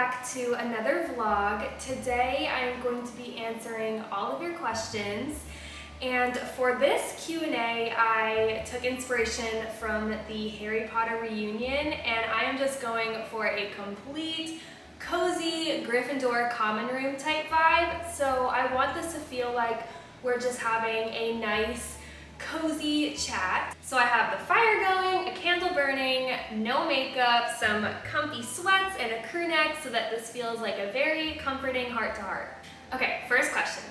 back to another vlog. Today I'm going to be answering all of your questions. And for this Q&A, I took inspiration from the Harry Potter reunion, and I am just going for a complete, cozy Gryffindor common room type vibe. So I want this to feel like we're just having a nice, cozy chat. So I have the fire going, a candle burning, no makeup, some comfy sweats, and a crew neck so that this feels like a very comforting heart to heart. Okay, first question.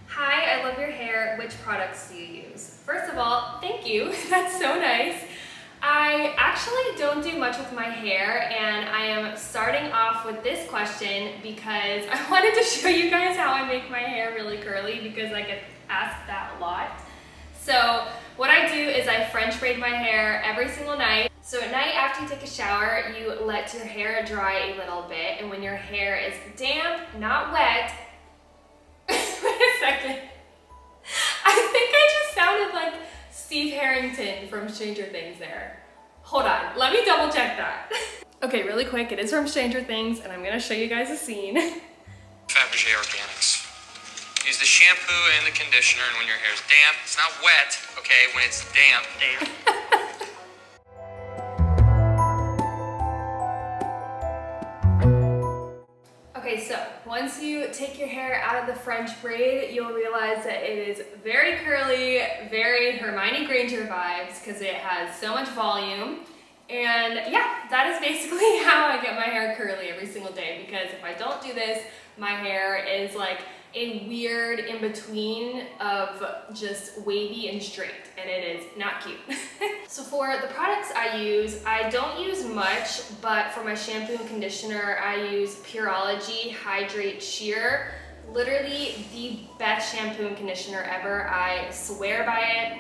Hi, I love your hair. Which products do you use? First of all, thank you. That's so nice. I actually don't do much with my hair, and I am starting off with this question because I wanted to show you guys how I make my hair really curly because I get asked that a lot. So what I do is I French braid my hair every single night. So at night after you take a shower, you let your hair dry a little bit, and when your hair is damp, not wet, wait a second. I think I just sounded like Steve Harrington from Stranger Things there. Hold on, let me double check that. Okay, really quick, it is from Stranger Things, and I'm gonna show you guys a scene. Fabergé Organics. Use the shampoo and the conditioner, and when your hair is damp, it's not wet, okay? When it's damp. Okay, so once you take your hair out of the French braid, you'll realize that it is very curly, very Hermione Granger vibes because it has so much volume. And yeah, that is basically how I get my hair curly every single day, because if I don't do this, my hair is like a weird in-between of just wavy and straight, and it is not cute. So for the products I use, I don't use much, but for my shampoo and conditioner, I use Pureology Hydrate Sheer. Literally the best shampoo and conditioner ever. I swear by it.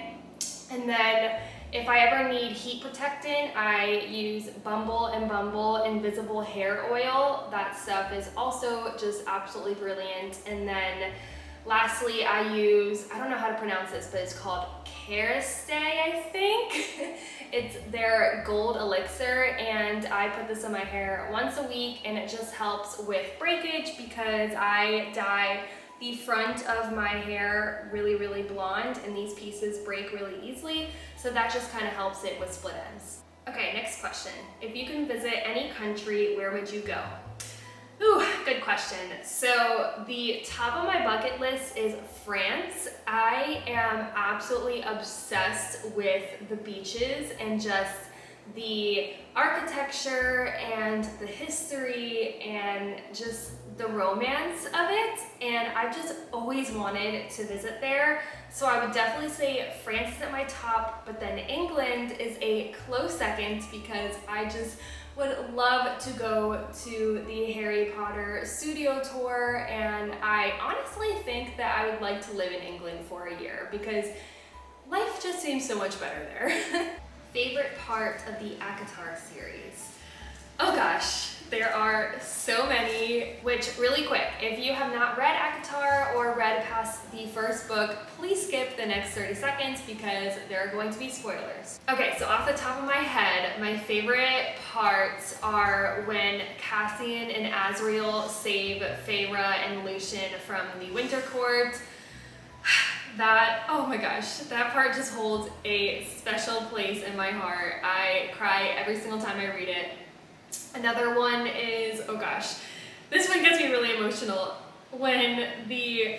And then if I ever need heat protectant, I use Bumble and Bumble Invisible Hair Oil. That stuff is also just absolutely brilliant. And then lastly, I use, I don't know how to pronounce this, but it's called Kerastay, I think. It's their gold elixir, and I put this on my hair once a week, and it just helps with breakage because I dye the front of my hair really blonde, and these pieces break really easily, so that just kind of helps it with split ends. Okay, next question. If you can visit any country, where would you go? Ooh, good question. So the top of my bucket list is France. I am absolutely obsessed with the beaches and just the architecture and the history and just the romance of it, and I've just always wanted to visit there. So I would definitely say France is at my top, but then England is a close second because I just would love to go to the Harry Potter studio tour, and I honestly think that I would like to live in England for a year because life just seems so much better there. Favorite part of the Acotar series? Oh gosh, there are so many, which really quick, if you have not read Acotar or read past the first book, please skip the next 30 seconds because there are going to be spoilers. Okay, so off the top of my head, my favorite parts are when Cassian and Azriel save Feyre and Lucian from the Winter Court. That, oh my gosh, that part just holds a special place in my heart. I cry every single time I read it. Another one is, oh gosh, this one gets me really emotional. When the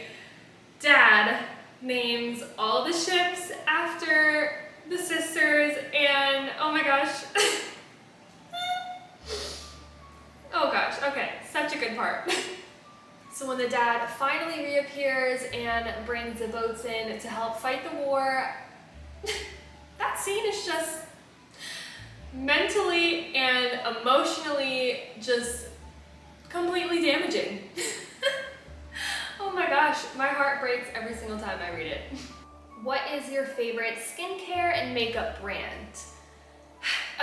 dad names all the ships after the sisters, and oh my gosh. Oh gosh, okay, such a good part. So when the dad finally reappears and brings the boats in to help fight the war, that scene is just mentally and emotionally just completely damaging. Oh my gosh, my heart breaks every single time I read it. What is your favorite skincare and makeup brand?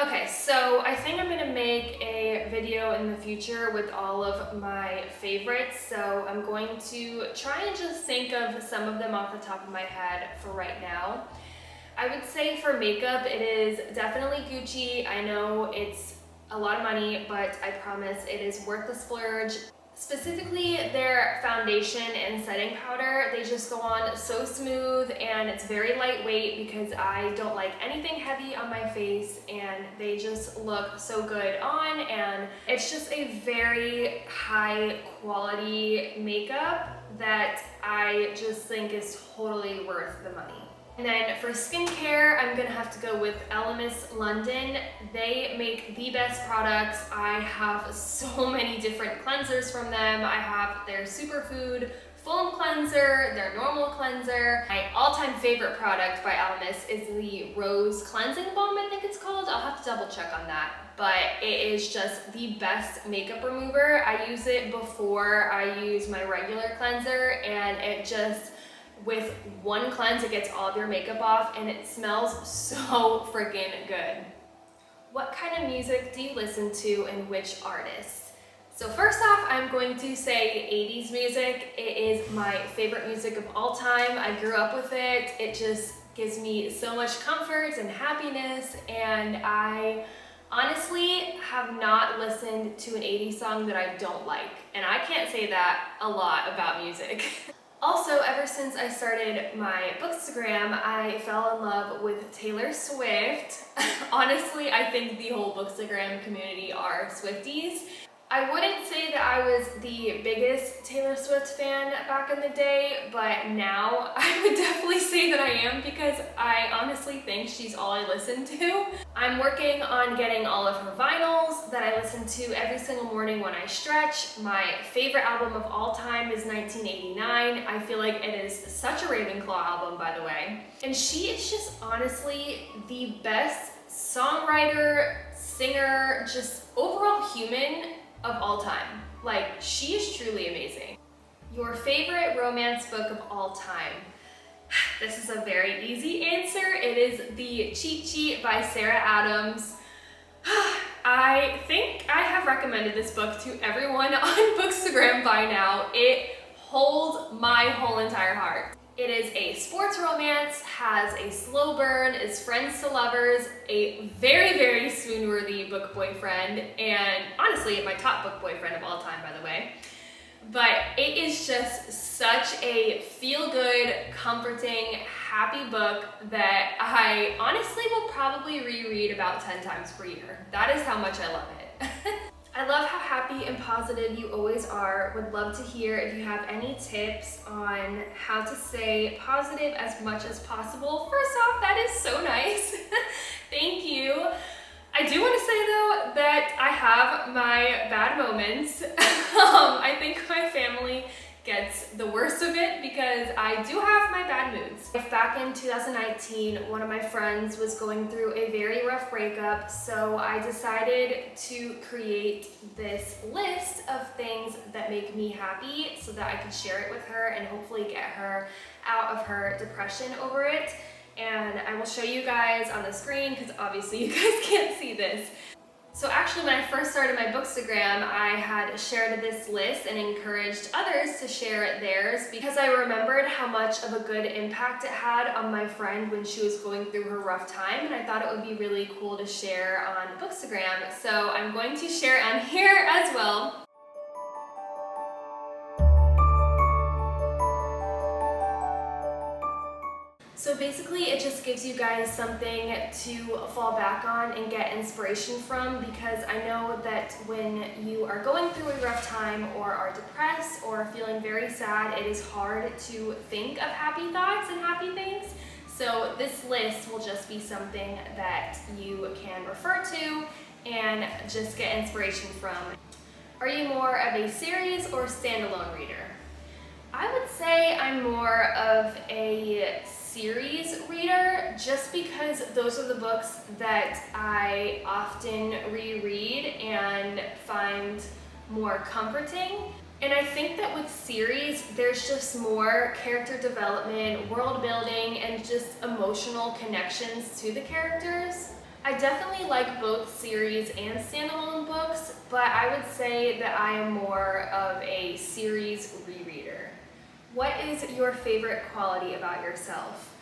Okay, so I think I'm gonna make a video in the future with all of my favorites, so I'm going to try and just think of some of them off the top of my head for right now. I would say for makeup, it is definitely Gucci. I know it's a lot of money, but I promise it is worth the splurge. Specifically their foundation and setting powder, they just go on so smooth and it's very lightweight because I don't like anything heavy on my face, and they just look so good on, and it's just a very high quality makeup that I just think is totally worth the money. And then for skincare, I'm gonna have to go with Elemis London. They make the best products. I have so many different cleansers from them. I have their superfood foam cleanser, their normal cleanser. My all-time favorite product by Elemis is the Rose Cleansing Balm, I think it's called. I'll have to double check on that. But it is just the best makeup remover. I use it before I use my regular cleanser, and it just, with one cleanse, it gets all of your makeup off, and it smells so freaking good. What kind of music do you listen to and which artists? So first off, I'm going to say 80s music. It is my favorite music of all time. I grew up with it. It just gives me so much comfort and happiness, and I honestly have not listened to an 80s song that I don't like, and I can't say that a lot about music. Also, ever since I started my Bookstagram, I fell in love with Taylor Swift. Honestly, I think the whole Bookstagram community are Swifties. I wouldn't say that I was the biggest Taylor Swift fan back in the day, but now I would definitely say that I am, because I honestly think she's all I listen to. I'm working on getting all of her vinyls that I listen to every single morning when I stretch. My favorite album of all time is 1989. I feel like it is such a Ravenclaw album, by the way. And she is just honestly the best songwriter, singer, just overall human of all time. Like, she is truly amazing. Your favorite romance book of all time? This is a very easy answer. It is The Cheat Sheet by Sarah Adams. I think I have recommended this book to everyone on Bookstagram by now. It holds my whole entire heart. It is a sports romance, has a slow burn, is friends to lovers, a very, very swoon-worthy book boyfriend, and honestly, my top book boyfriend of all time, by the way. But it is just such a feel-good, comforting, happy book that I honestly will probably reread about 10 times per year. That is how much I love it. I love how happy and positive you always are. Would love to hear if you have any tips on how to stay positive as much as possible. First off, that is so nice. Thank you. I do want to say though that I have my bad moments. I think my family gets the worst of it because I do have my bad moods. Back in 2019, one of my friends was going through a very rough breakup, so I decided to create this list of things that make me happy so that I could share it with her and hopefully get her out of her depression over it. And I will show you guys on the screen because obviously you guys can't see this. So actually, when I first started my Bookstagram, I had shared this list and encouraged others to share theirs because I remembered how much of a good impact it had on my friend when she was going through her rough time, and I thought it would be really cool to share on Bookstagram. So I'm going to share it on here as well. So basically, it just gives you guys something to fall back on and get inspiration from, because I know that when you are going through a rough time or are depressed or feeling very sad, it is hard to think of happy thoughts and happy things. So this list will just be something that you can refer to and just get inspiration from. Are you more of a series or standalone reader? I would say I'm more of a series reader, just because those are the books that I often reread and find more comforting. And I think that with series, there's just more character development, world building, and just emotional connections to the characters. I definitely like both series and standalone books, but I would say that I am more of a series rereader. What is your favorite quality about yourself?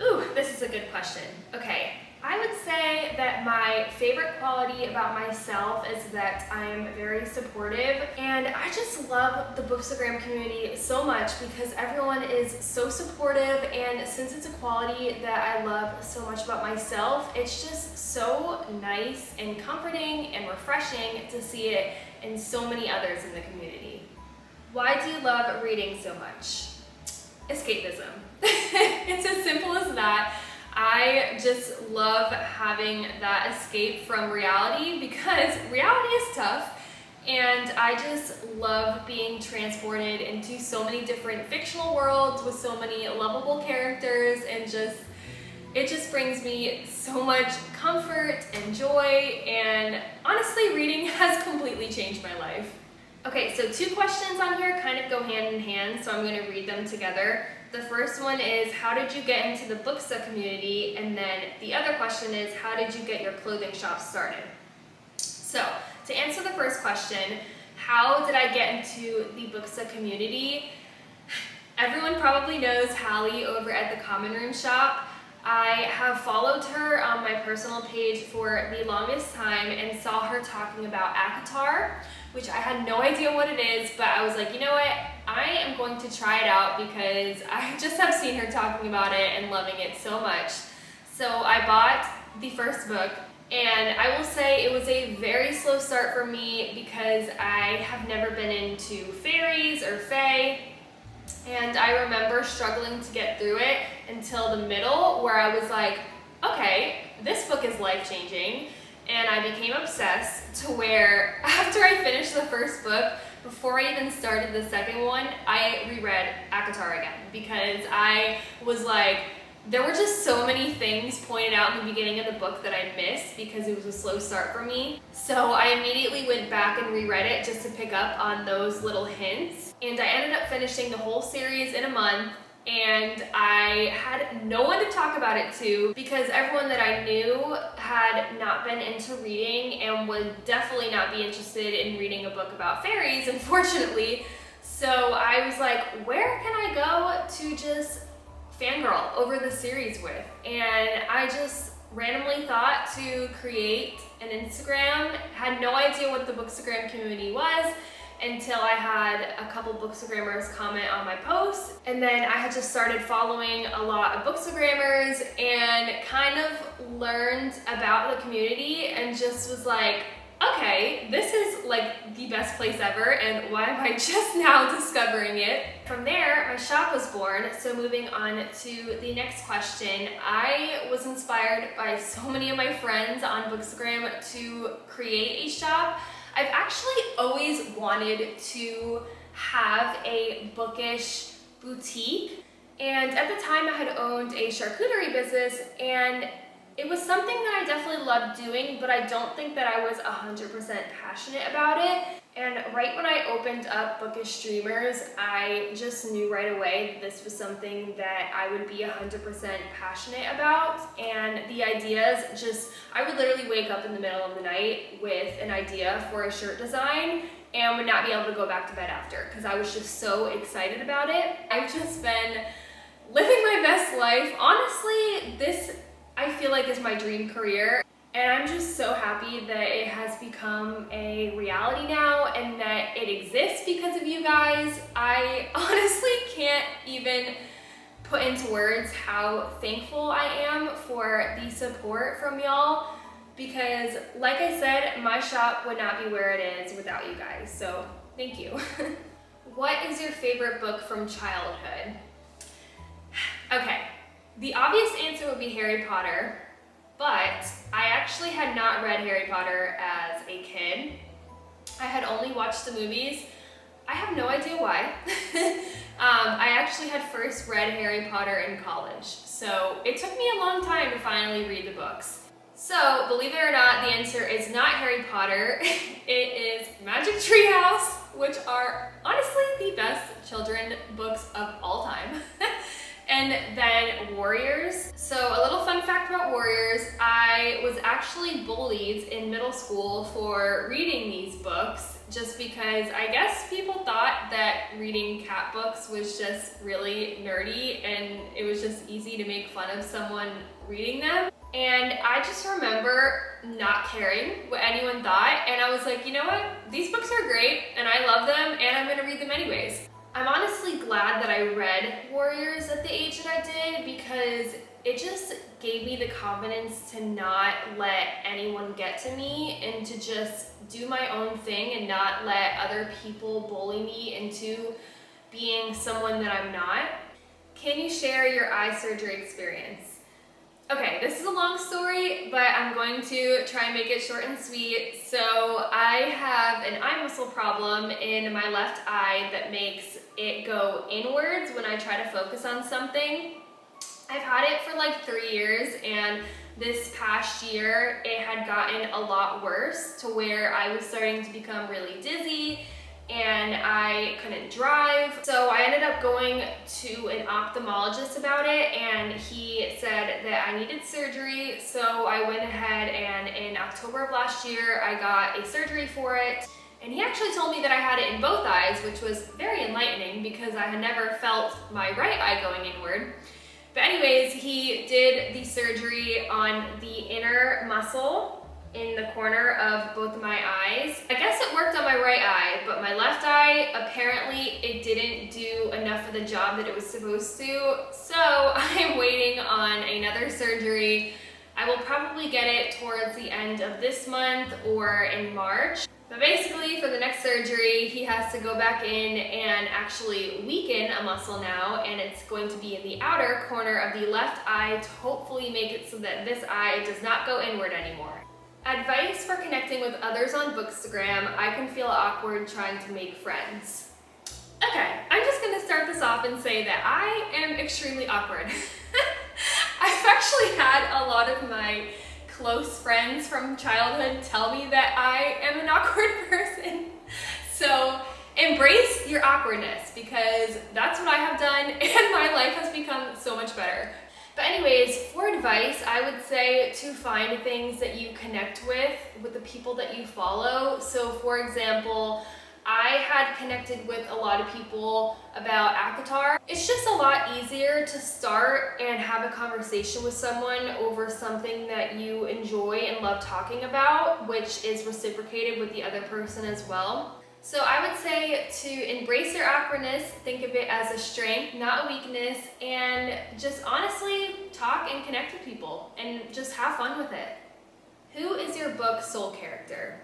Ooh, this is a good question. Okay, I would say that my favorite quality about myself is that I'm very supportive, and I just love the Bookstagram community so much because everyone is so supportive, and since it's a quality that I love so much about myself, it's just so nice and comforting and refreshing to see it in so many others in the community. Why do you love reading so much? Escapism. It's as simple as that. I just love having that escape from reality because reality is tough, and I just love being transported into so many different fictional worlds with so many lovable characters, and it just brings me so much comfort and joy, and honestly, reading has completely changed my life. Okay, so 2 questions on here kind of go hand in hand, so I'm going to read them together. The first one is, how did you get into the Booksta community? And then the other question is, how did you get your clothing shop started? So, to answer the first question, how did I get into the Booksta community? Everyone probably knows Hallie over at the Common Room shop. I have followed her on my personal page for the longest time and saw her talking about Acotar, which I had no idea what it is, but I was like, you know what? I am going to try it out because I just have seen her talking about it and loving it so much. So I bought the first book, and I will say it was a very slow start for me because I have never been into fairies or fae, and I remember struggling to get through it until the middle where I was like, okay, this book is life-changing. And I became obsessed to where after I finished the first book, before I even started the second one, I reread Acotar again because I was like, there were just so many things pointed out in the beginning of the book that I missed because it was a slow start for me. So I immediately went back and reread it just to pick up on those little hints. And I ended up finishing the whole series in a month. And I had no one to talk about it to because everyone that I knew had not been into reading and would definitely not be interested in reading a book about fairies, unfortunately. So I was like, where can I go to just fangirl over the series with? And I just randomly thought to create an Instagram, had no idea what the Bookstagram community was, until I had a couple Bookstagrammers comment on my post, and then I had just started following a lot of Bookstagrammers and kind of learned about the community and just was like, okay, this is like the best place ever, and why am I just now discovering it? From there, my shop was born. So moving on to the next question, I was inspired by so many of my friends on Bookstagram to create a shop. I've actually always wanted to have a bookish boutique, and at the time I had owned a charcuterie business, and it was something that I definitely loved doing, but I don't think that I was 100% passionate about it. And right when I opened up Bookish Streamers, I just knew right away that this was something that I would be 100% passionate about. And the ideas just, I would literally wake up in the middle of the night with an idea for a shirt design and would not be able to go back to bed after because I was just so excited about it. I've just been living my best life. Honestly, this I feel like is my dream career. And I'm just so happy that it has become a reality now and that it exists because of you guys. I honestly can't even put into words how thankful I am for the support from y'all because, like I said, my shop would not be where it is without you guys, so thank you. What is your favorite book from childhood? Okay, the obvious answer would be Harry Potter. But I actually had not read Harry Potter as a kid. I had only watched the movies. I have no idea why. I actually had first read Harry Potter in college. So it took me a long time to finally read the books. So believe it or not, the answer is not Harry Potter. It is Magic Tree House, which are honestly the best children's books of all time. And then Warriors. So a little fun fact about Warriors, I was actually bullied in middle school for reading these books just because I guess people thought that reading cat books was just really nerdy and it was just easy to make fun of someone reading them. And I just remember not caring what anyone thought, and I was like, you know what? These books are great, and I love them, and I'm gonna read them anyways. I'm honestly glad that I read Warriors at the age that I did, because it just gave me the confidence to not let anyone get to me and to just do my own thing and not let other people bully me into being someone that I'm not. Can you share your eye surgery experience? Okay, this is a long story, but I'm going to try and make it short and sweet. So I have an eye muscle problem in my left eye that makes it go inwards when I try to focus on something. I've had it for like 3 years, and this past year it had gotten a lot worse to where I was starting to become really dizzy and I couldn't drive. So I ended up going to an ophthalmologist about it, and he said that I needed surgery. So I went ahead, and in October of last year, I got a surgery for it. And he actually told me that I had it in both eyes, which was very enlightening because I had never felt my right eye going inward. But anyways, he did the surgery on the inner muscle in the corner of both of my eyes. I guess it worked on my right eye, but my left eye, apparently it didn't do enough of the job that it was supposed to. So I'm waiting on another surgery. I will probably get it towards the end of this month or in March. But basically, for the next surgery, he has to go back in and actually weaken a muscle now, and it's going to be in the outer corner of the left eye to hopefully make it so that this eye does not go inward anymore. Advice for connecting with others on Bookstagram: I can feel awkward trying to make friends. Okay, I'm just gonna start this off and say that I am extremely awkward. I've actually had a lot of my close friends from childhood tell me that I am an awkward person. So embrace your awkwardness, because that's what I have done, and my life has become so much better. But anyways, for advice, I would say to find things that you connect with the people that you follow. So for example, I had connected with a lot of people about Acotar. It's just a lot easier to start and have a conversation with someone over something that you enjoy and love talking about, which is reciprocated with the other person as well. So I would say to embrace your awkwardness, think of it as a strength, not a weakness, and just honestly talk and connect with people and just have fun with it. Who is your book soul character?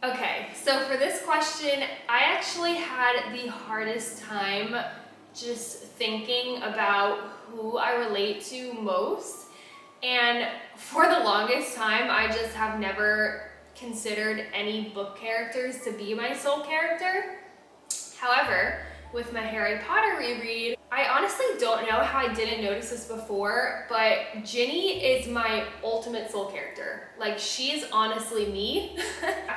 Okay, so for this question, I actually had the hardest time just thinking about who I relate to most. And for the longest time, I just have never considered any book characters to be my soul character. However, with my Harry Potter reread, I honestly don't know how I didn't notice this before, but Ginny is my ultimate soul character. Like, she's honestly me.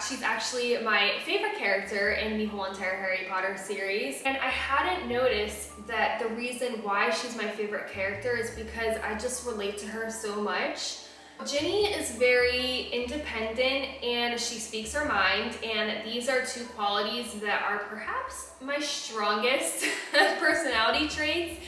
She's actually my favorite character in the whole entire Harry Potter series. And I hadn't noticed that the reason why she's my favorite character is because I just relate to her so much. Ginny is very independent and she speaks her mind, and these are two qualities that are perhaps my strongest personality traits.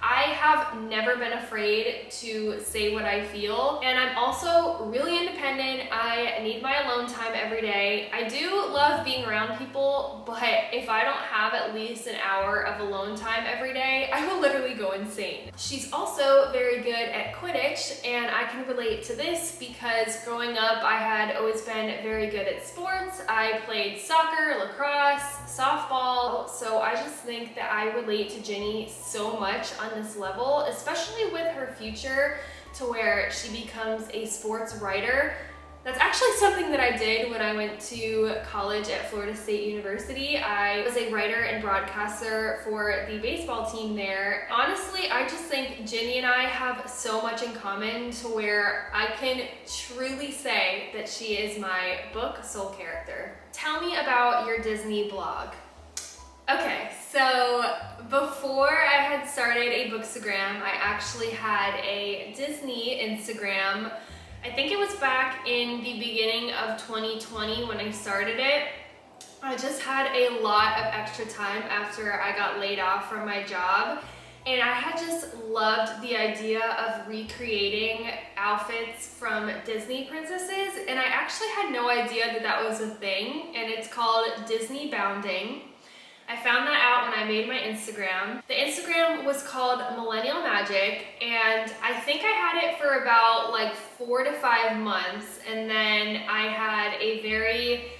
I have never been afraid to say what I feel, and I'm also really independent. I need my alone time every day. I do love being around people, but if I don't have at least an hour of alone time every day, I will literally go insane. She's also very good at Quidditch, and I can relate to this because growing up, I had always been very good at sports. I played soccer, lacrosse, softball, so I just think that I relate to Ginny so much on this level, especially with her future to where she becomes a sports writer. That's actually something that I did when I went to college at Florida State University. I was a writer and broadcaster for the baseball team there. Honestly, I just think Ginny and I have so much in common to where I can truly say that she is my book soul character. Tell me about your Disney blog. Okay, so before I had started a Bookstagram, I actually had a Disney Instagram. I think it was back in the beginning of 2020 when I started it. I just had a lot of extra time after I got laid off from my job, And I had just loved the idea of recreating outfits from Disney princesses, and I actually had no idea that that was a thing, and it's called Disney bounding. I found that out when I made my Instagram. The Instagram was called Millennial Magic, and I think I had it for about like 4 to 5 months, and then I had a very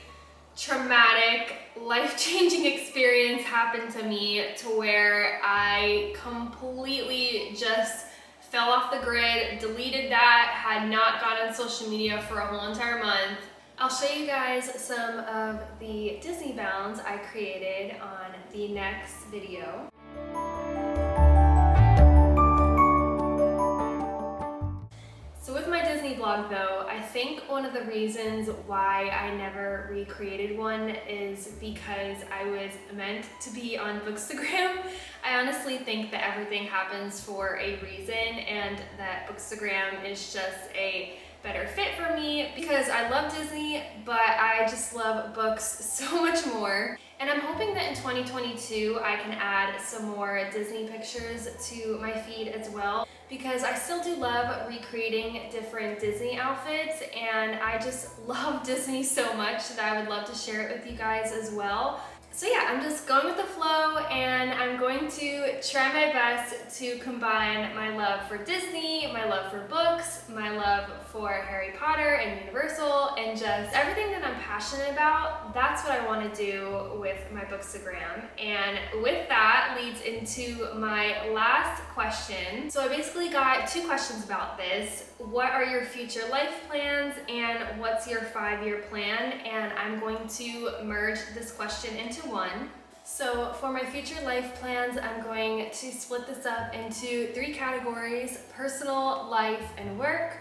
traumatic, life-changing experience happen to me to where I completely just fell off the grid, deleted that, had not gone on social media for a whole entire month. I'll show you guys some of the Disney bounds I created on the next video. So with my Disney blog though, I think one of the reasons why I never recreated one is because I was meant to be on Bookstagram. I honestly think that everything happens for a reason and that Bookstagram is just a better fit for me because I love Disney, but I just love books so much more. And I'm hoping that in 2022 I can add some more Disney pictures to my feed as well, because I still do love recreating different Disney outfits, and I just love Disney so much that I would love to share it with you guys as well. So yeah, I'm just going with the flow, and I'm going to try my best to combine my love for Disney, my love for books, my love for Harry Potter and Universal, and just everything that I'm passionate about. That's what I want to do with my Bookstagram. And with that leads into my last question. So I basically got 2 questions about this. What are your future life plans, and what's your 5-year plan? And I'm going to merge this question into one. So for my future life plans, I'm going to split this up into 3 categories: personal, life, and work.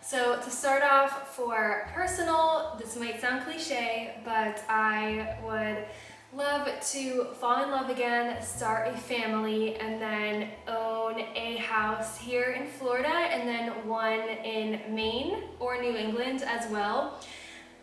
So to start off, for personal, this might sound cliche, but I would love to fall in love again, start a family, and then own a house here in Florida and then one in Maine or New England as well.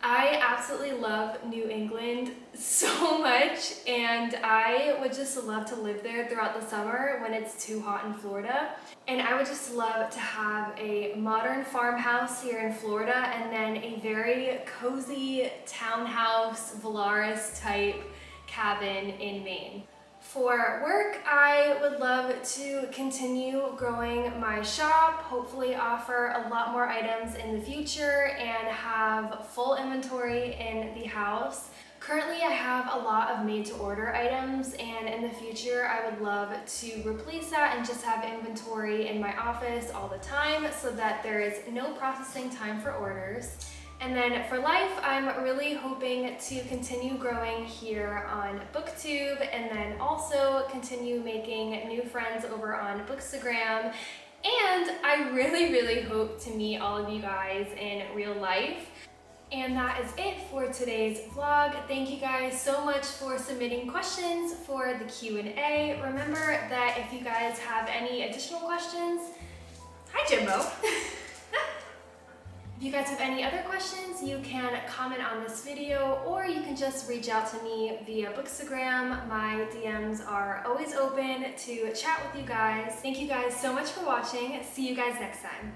I absolutely love New England so much, and I would just love to live there throughout the summer when it's too hot in Florida. And I would just love to have a modern farmhouse here in Florida and then a very cozy townhouse, Volaris type cabin in Maine. For work, I would love to continue growing my shop, hopefully offer a lot more items in the future, and have full inventory in the house. Currently, I have a lot of made-to-order items, and in the future, I would love to replace that and just have inventory in my office all the time so that there is no processing time for orders. And then for life, I'm really hoping to continue growing here on BookTube, and then also continue making new friends over on Bookstagram. And I really hope to meet all of you guys in real life. And that is it for today's vlog. Thank you guys so much for submitting questions for the Q&A. Remember that if you guys have any additional questions, hi Jimbo. If you guys have any other questions, you can comment on this video, or you can just reach out to me via Bookstagram. My DMs are always open to chat with you guys. Thank you guys so much for watching. See you guys next time.